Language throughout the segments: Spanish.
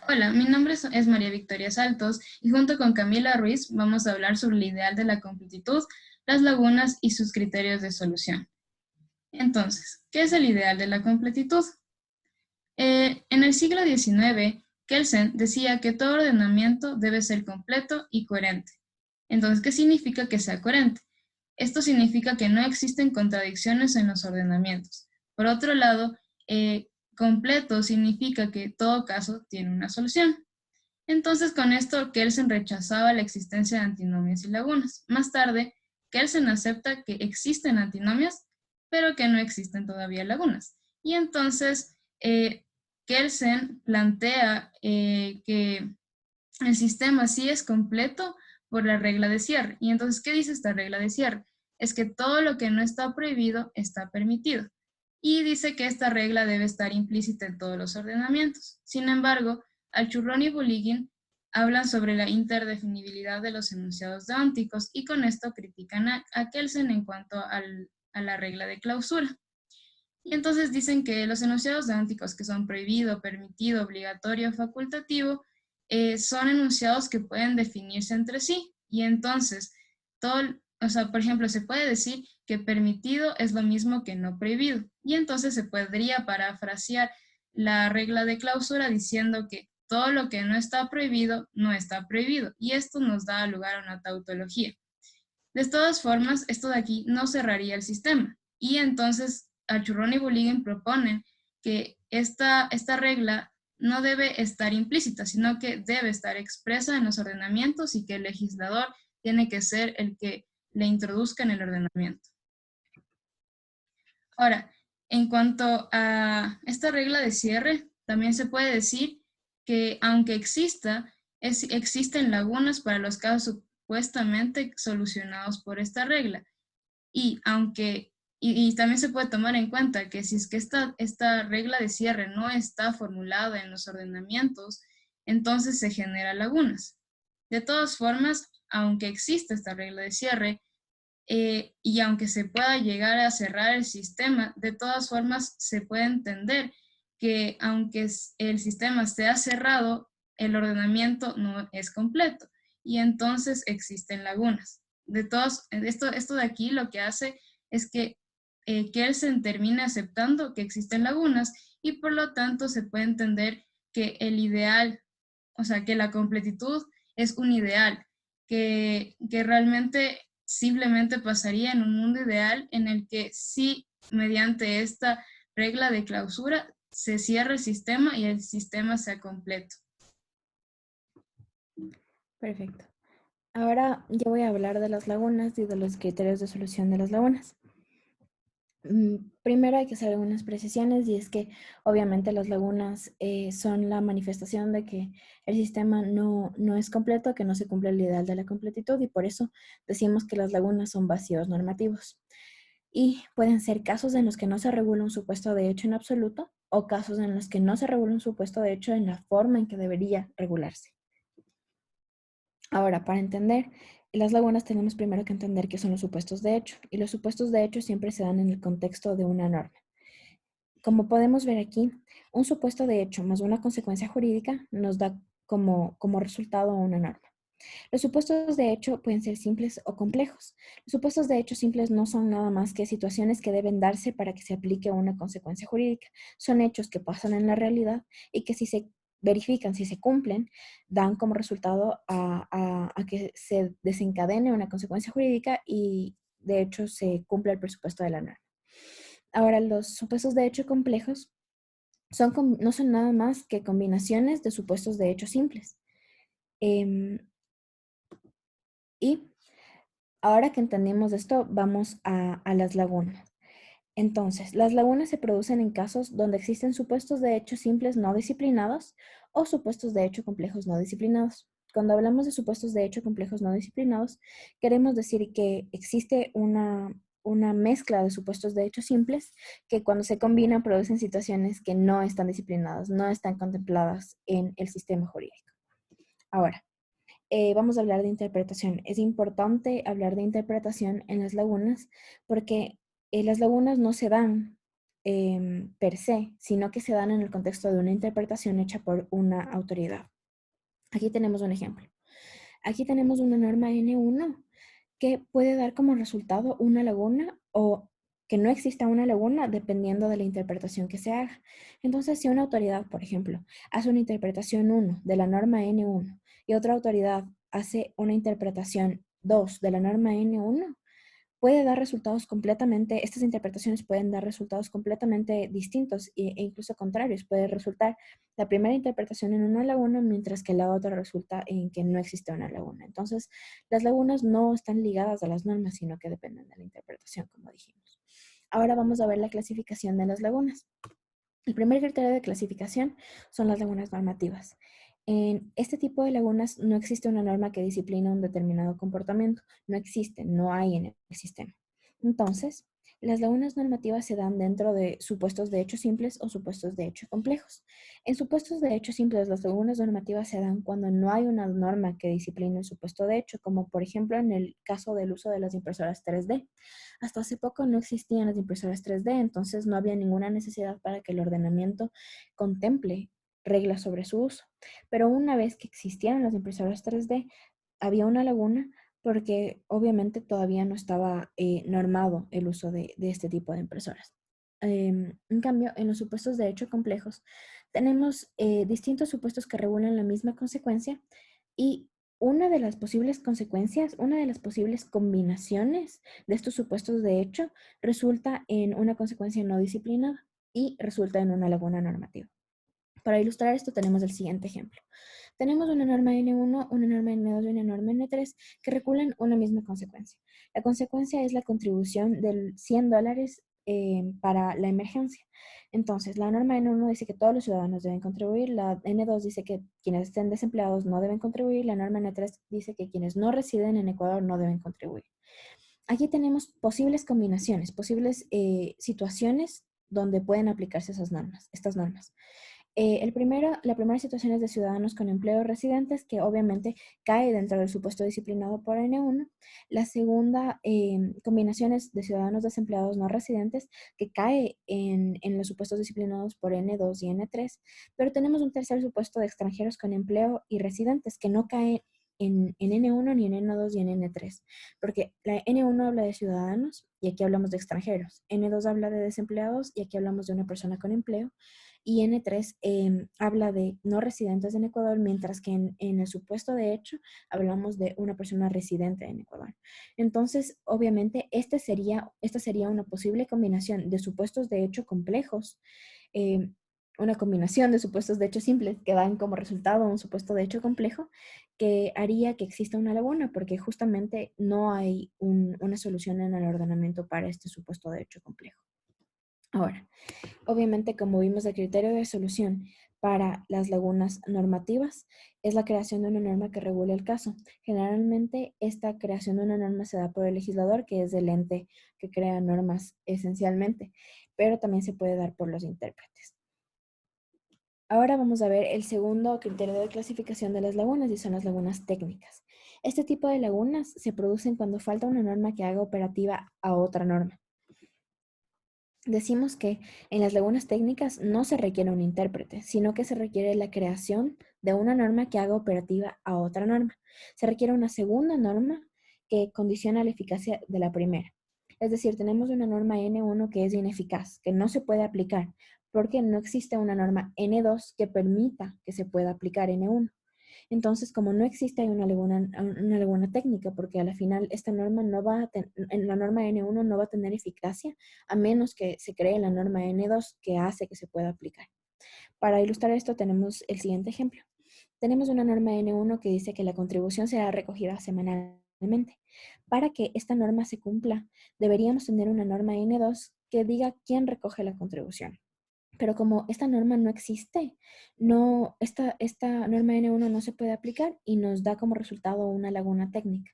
Hola, mi nombre es María Victoria Saltos y junto con Camila Ruiz vamos a hablar sobre el ideal de la completitud, las lagunas y sus criterios de solución. Entonces, ¿qué es el ideal de la completitud? En el siglo XIX, Kelsen decía que todo ordenamiento debe ser completo y coherente. Entonces, ¿qué significa que sea coherente? Esto significa que no existen contradicciones en los ordenamientos. Por otro lado, completo significa que todo caso tiene una solución. Entonces, con esto, Kelsen rechazaba la existencia de antinomias y lagunas. Más tarde, Kelsen acepta que existen antinomias, pero que no existen todavía lagunas. Y entonces, Kelsen plantea que el sistema sí es completo por la regla de cierre. Y entonces, ¿qué dice esta regla de cierre? Es que todo lo que no está prohibido está permitido. Y dice que esta regla debe estar implícita en todos los ordenamientos. Sin embargo, Alchurrón y Buligin hablan sobre la interdefinibilidad de los enunciados deónticos y con esto critican a Kelsen en cuanto a la regla de clausura. Y entonces dicen que los enunciados deónticos que son prohibido, permitido, obligatorio, facultativo, son enunciados que pueden definirse entre sí. Y entonces, o sea, por ejemplo, se puede decir que permitido es lo mismo que no prohibido. Y entonces se podría parafrasear la regla de clausura diciendo que todo lo que no está prohibido, no está prohibido. Y esto nos da lugar a una tautología. De todas formas, esto de aquí no cerraría el sistema. Y entonces Achurrón y Buliguen proponen que esta regla no debe estar implícita, sino que debe estar expresa en los ordenamientos y que el legislador tiene que ser el que le introduzca en el ordenamiento. Ahora, en cuanto a esta regla de cierre, también se puede decir que aunque existen lagunas para los casos supuestamente solucionados por esta regla. Y aunque, y también se puede tomar en cuenta que si es que esta regla de cierre no está formulada en los ordenamientos, entonces se generan lagunas. De todas formas, aunque exista esta regla de cierre, y aunque se pueda llegar a cerrar el sistema, de todas formas se puede entender que aunque el sistema sea cerrado, el ordenamiento no es completo y entonces existen lagunas. Esto de aquí lo que hace es que Kelsen termine aceptando que existen lagunas y por lo tanto se puede entender que el ideal, o sea, que la completitud es un ideal, que realmente simplemente pasaría en un mundo ideal en el que sí, mediante esta regla de clausura, se cierra el sistema y el sistema sea completo. Perfecto. Ahora yo voy a hablar de las lagunas y de los criterios de solución de las lagunas. Primero hay que hacer algunas precisiones y es que obviamente las lagunas son la manifestación de que el sistema no es completo, que no se cumple el ideal de la completitud y por eso decimos que las lagunas son vacíos normativos. Y pueden ser casos en los que no se regula un supuesto de hecho en absoluto o casos en los que no se regula un supuesto de hecho en la forma en que debería regularse. Ahora, para entender las lagunas tenemos primero que entender qué son los supuestos de hecho, y los supuestos de hecho siempre se dan en el contexto de una norma. Como podemos ver aquí, un supuesto de hecho más una consecuencia jurídica nos da como resultado una norma. Los supuestos de hecho pueden ser simples o complejos. Los supuestos de hecho simples no son nada más que situaciones que deben darse para que se aplique una consecuencia jurídica. Son hechos que pasan en la realidad y que si se verifican, si se cumplen, dan como resultado a que se desencadene una consecuencia jurídica y de hecho se cumple el presupuesto de la norma. Ahora, los supuestos de hecho complejos no son nada más que combinaciones de supuestos de hecho simples. Em, y ahora que entendemos esto, vamos a las lagunas. Entonces, las lagunas se producen en casos donde existen supuestos de hecho simples no disciplinados o supuestos de hecho complejos no disciplinados. Cuando hablamos de supuestos de hecho complejos no disciplinados, queremos decir que existe una mezcla de supuestos de hecho simples que cuando se combinan producen situaciones que no están disciplinadas, no están contempladas en el sistema jurídico. Ahora, vamos a hablar de interpretación. Es importante hablar de interpretación en las lagunas porque las lagunas no se dan per se, sino que se dan en el contexto de una interpretación hecha por una autoridad. Aquí tenemos un ejemplo. Aquí tenemos una norma N1 que puede dar como resultado una laguna o que no exista una laguna dependiendo de la interpretación que se haga. Entonces, si una autoridad, por ejemplo, hace una interpretación 1 de la norma N1 y otra autoridad hace una interpretación 2 de la norma N1, puede dar resultados completamente, estas interpretaciones pueden dar resultados completamente distintos e incluso contrarios. Puede resultar la primera interpretación en una laguna, mientras que la otra resulta en que no existe una laguna. Entonces, las lagunas no están ligadas a las normas, sino que dependen de la interpretación, como dijimos. Ahora vamos a ver la clasificación de las lagunas. El primer criterio de clasificación son las lagunas normativas. En este tipo de lagunas no existe una norma que disciplina un determinado comportamiento. No existe, no hay en el sistema. Entonces, las lagunas normativas se dan dentro de supuestos de hecho simples o supuestos de hecho complejos. En supuestos de hecho simples, las lagunas normativas se dan cuando no hay una norma que discipline el supuesto de hecho, como por ejemplo en el caso del uso de las impresoras 3D. Hasta hace poco no existían las impresoras 3D, entonces no había ninguna necesidad para que el ordenamiento contemple reglas sobre su uso. Pero una vez que existieron las impresoras 3D, había una laguna porque obviamente todavía no estaba normado el uso de este tipo de impresoras. En cambio, en los supuestos de hecho complejos, tenemos distintos supuestos que regulan la misma consecuencia y una de las posibles consecuencias, una de las posibles combinaciones de estos supuestos de hecho resulta en una consecuencia no disciplinada y resulta en una laguna normativa. Para ilustrar esto tenemos el siguiente ejemplo. Tenemos una norma N1, una norma N2 y una norma N3 que regulan una misma consecuencia. La consecuencia es la contribución del $100 para la emergencia. Entonces, la norma N1 dice que todos los ciudadanos deben contribuir, la N2 dice que quienes estén desempleados no deben contribuir, la norma N3 dice que quienes no residen en Ecuador no deben contribuir. Aquí tenemos posibles combinaciones, posibles situaciones donde pueden aplicarse estas normas. La primera situación es de ciudadanos con empleo residentes, que obviamente cae dentro del supuesto disciplinado por N1. La segunda combinación es de ciudadanos desempleados no residentes, que cae en los supuestos disciplinados por N2 y N3. Pero tenemos un tercer supuesto de extranjeros con empleo y residentes, que no cae en N1 ni en N2 y en N3, porque la N1 habla de ciudadanos y aquí hablamos de extranjeros, N2 habla de desempleados y aquí hablamos de una persona con empleo, y N3 habla de no residentes en Ecuador, mientras que en el supuesto de hecho hablamos de una persona residente en Ecuador. Entonces, obviamente, esta sería una posible combinación de supuestos de hecho complejos, eh, una combinación de supuestos de hecho simples que dan como resultado un supuesto de hecho complejo que haría que exista una laguna, porque justamente no hay una solución en el ordenamiento para este supuesto de hecho complejo. Ahora, obviamente, como vimos, el criterio de solución para las lagunas normativas es la creación de una norma que regule el caso. Generalmente, esta creación de una norma se da por el legislador, que es el ente que crea normas esencialmente, pero también se puede dar por los intérpretes. Ahora vamos a ver el segundo criterio de clasificación de las lagunas y son las lagunas técnicas. Este tipo de lagunas se producen cuando falta una norma que haga operativa a otra norma. Decimos que en las lagunas técnicas no se requiere un intérprete, sino que se requiere la creación de una norma que haga operativa a otra norma. Se requiere una segunda norma que condiciona la eficacia de la primera. Es decir, tenemos una norma N1 que es ineficaz, que no se puede aplicar, porque no existe una norma N2 que permita que se pueda aplicar N1. Entonces, como no existe, hay una laguna técnica, porque a la final esta norma no va a en la norma N1 no va a tener eficacia, a menos que se cree la norma N2 que hace que se pueda aplicar. Para ilustrar esto tenemos el siguiente ejemplo. Tenemos una norma N1 que dice que la contribución será recogida semanalmente. Para que esta norma se cumpla, deberíamos tener una norma N2 que diga quién recoge la contribución. Pero como esta norma no existe, esta norma N1 no se puede aplicar y nos da como resultado una laguna técnica.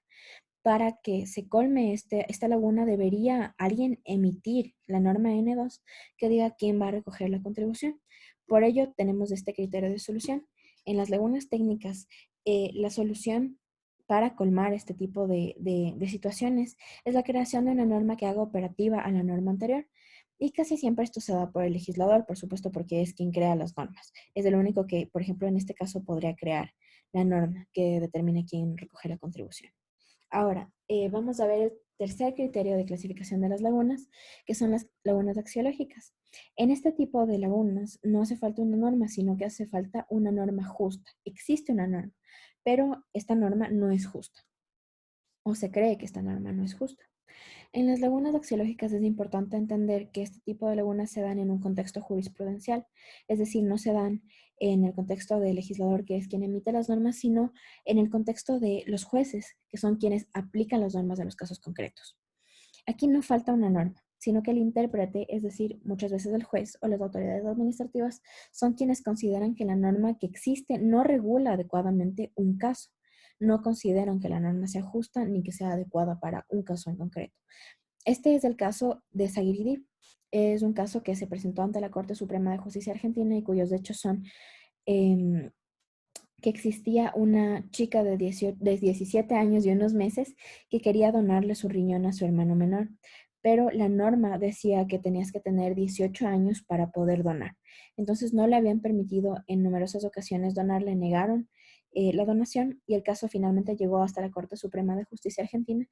Para que se colme esta laguna, debería alguien emitir la norma N2 que diga quién va a recoger la contribución. Por ello, tenemos este criterio de solución. En las lagunas técnicas, la solución para colmar este tipo de situaciones es la creación de una norma que haga operativa a la norma anterior. Y casi siempre esto se da por el legislador, por supuesto, porque es quien crea las normas. Es el único que, por ejemplo, en este caso podría crear la norma que determine quién recoge la contribución. Ahora, vamos a ver el tercer criterio de clasificación de las lagunas, que son las lagunas axiológicas. En este tipo de lagunas no hace falta una norma, sino que hace falta una norma justa. Existe una norma, pero esta norma no es justa, o se cree que esta norma no es justa. En las lagunas axiológicas es importante entender que este tipo de lagunas se dan en un contexto jurisprudencial, es decir, no se dan en el contexto del legislador, que es quien emite las normas, sino en el contexto de los jueces, que son quienes aplican las normas en los casos concretos. Aquí no falta una norma, sino que el intérprete, es decir, muchas veces el juez o las autoridades administrativas, son quienes consideran que la norma que existe no regula adecuadamente un caso. No consideran que la norma sea justa ni que sea adecuada para un caso en concreto. Este es el caso de Zaguirre. Es un caso que se presentó ante la Corte Suprema de Justicia Argentina y cuyos hechos son eh, que existía una chica de 17 años y unos meses que quería donarle su riñón a su hermano menor, pero la norma decía que tenías que tener 18 años para poder donar. Entonces no le habían permitido en numerosas ocasiones donar, le negaron la donación y el caso finalmente llegó hasta la Corte Suprema de Justicia Argentina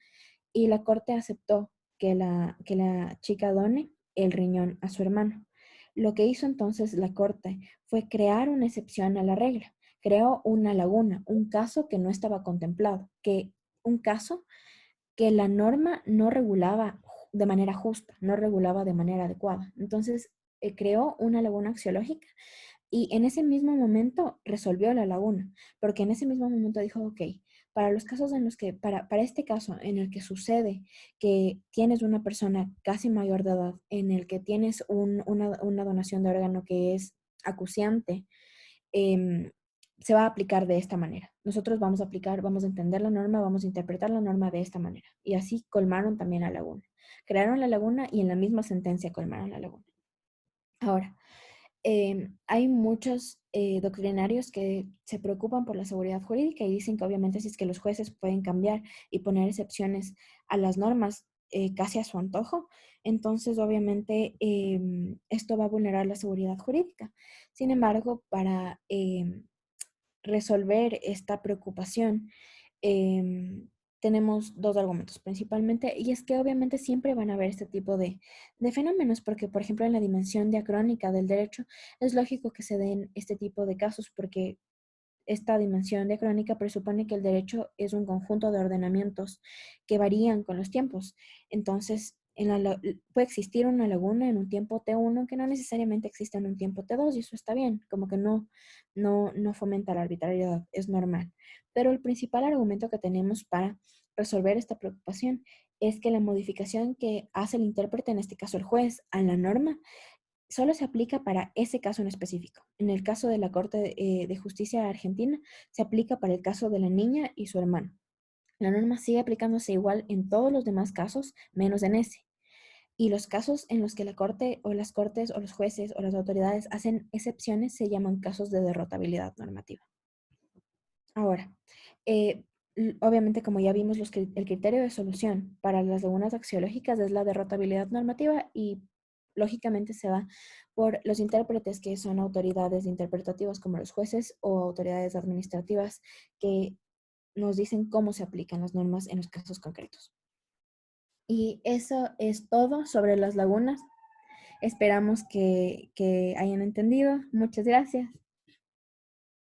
y la Corte aceptó que la chica done el riñón a su hermano. Lo que hizo entonces la Corte fue crear una excepción a la regla, creó una laguna, un caso que no estaba contemplado, un caso que la norma no regulaba de manera justa, no regulaba de manera adecuada. Entonces, creó una laguna axiológica y en ese mismo momento resolvió la laguna, porque en ese mismo momento dijo, ok, para los casos en los que, para este caso en el que sucede que tienes una persona casi mayor de edad, en el que tienes una donación de órgano que es acuciante, em, se va a aplicar de esta manera. Nosotros vamos a aplicar, vamos a entender la norma, vamos a interpretar la norma de esta manera. Y así colmaron también la laguna. Crearon la laguna y en la misma sentencia colmaron la laguna. Ahora, hay muchos doctrinarios que se preocupan por la seguridad jurídica y dicen que obviamente si es que los jueces pueden cambiar y poner excepciones a las normas casi a su antojo, entonces obviamente esto va a vulnerar la seguridad jurídica. Sin embargo, para resolver esta preocupación, tenemos dos argumentos principalmente, y es que obviamente siempre van a haber este tipo de fenómenos, porque por ejemplo en la dimensión diacrónica del derecho es lógico que se den este tipo de casos, porque esta dimensión diacrónica presupone que el derecho es un conjunto de ordenamientos que varían con los tiempos. Entonces, puede existir una laguna en un tiempo T1 que no necesariamente existe en un tiempo T2 y eso está bien, como que no fomenta la arbitrariedad, es normal. Pero el principal argumento que tenemos para resolver esta preocupación es que la modificación que hace el intérprete, en este caso el juez, a la norma, solo se aplica para ese caso en específico. En el caso de la Corte de Justicia Argentina, se aplica para el caso de la niña y su hermano. La norma sigue aplicándose igual en todos los demás casos, menos en ese. Y los casos en los que la Corte o las Cortes o los jueces o las autoridades hacen excepciones se llaman casos de derrotabilidad normativa. Ahora, obviamente como ya vimos, el criterio de solución para las lagunas axiológicas es la derrotabilidad normativa y lógicamente se va por los intérpretes que son autoridades interpretativas como los jueces o autoridades administrativas que nos dicen cómo se aplican las normas en los casos concretos. Y eso es todo sobre las lagunas. Esperamos que hayan entendido. Muchas gracias.